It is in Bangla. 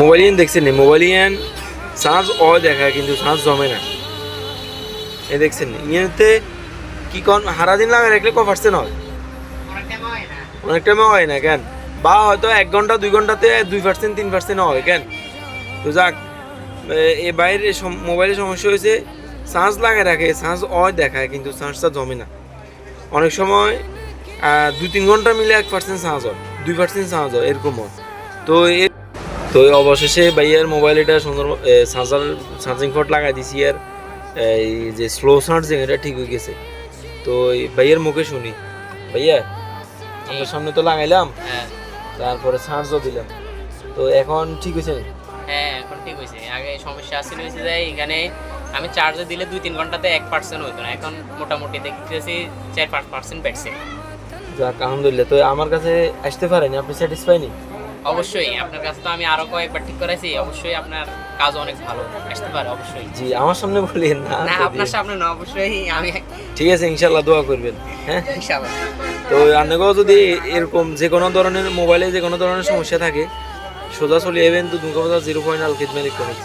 মোবাইল দেখছেন নি? মোবাইল চার্জ দেখায় কিন্তু চার্জ জমে না। এ দেখছেন নি? ইয়েতে কি কোন সারাদিন লাগা রাখলে ক% হয়? অনেক টাইমে হয় না কেন? বা হয়তো 1 ঘন্টা 2 ঘন্টাতে 2% 3% হয় কেন? তো যাক, এ বাইরে মোবাইলের সমস্যা হয়েছে, চার্জ লাগায় রাখে, চার্জ দেখায় কিন্তু চার্জটা জমে না। অনেক সময় 2-3 ঘন্টা মিলে 1% চার্জ হয়, 2% চার্জ হয়, এরকম হয়। তো তো অবশেষে ভাইয়ার মোবাইল এটা সুন্দর চার্জিং পোর্ট লাগাই দিছি, আর এই যে স্লো চার্জিং এটা ঠিক হয়ে গেছে। তো এই ভাইয়ের মুখে শুনি, ভাইয়া আপনার সামনে তো লাগাইলাম, হ্যাঁ তারপরে চার্জও দিলাম, তো এখন ঠিক হয়েছে? হ্যাঁ, এখন ঠিক হয়েছে। আগে সমস্যা আসছিল হয়েছে যে এখানে আমি চার্জে দিলে 2-3 ঘন্টাতে 1% হতো না, এখন মোটামুটি দেখতেছি 4-5% বেড়ছে। যাক আলহামদুলিল্লাহ। তো আমার কাছে আসতে পারেনি, আপনি স্যাটিসফাই নি? অবশ্যই আপনার কাছে তো আমি আরো কয়েকবার ঠিক করাইছি, অবশ্যই আপনার কাজ অনেক ভালো আসতে পারে অবশ্যই। জি, আমার সামনে বলেন না। না, আপনার সামনে না, অবশ্যই আমি। ঠিক আছে, ইনশাল্লাহ দোয়া করবেন। হ্যাঁ, ইনশাআল্লাহ। তো আপনাকেও যদি এরকম যে কোনো ধরনের মোবাইলে যে কোনো ধরনের সমস্যা থাকে, সোজা চলে যাবেন তো দুর্গাবাজার 0 পয়েন্ট আল খিদমে ইলেকট্রনিক্স।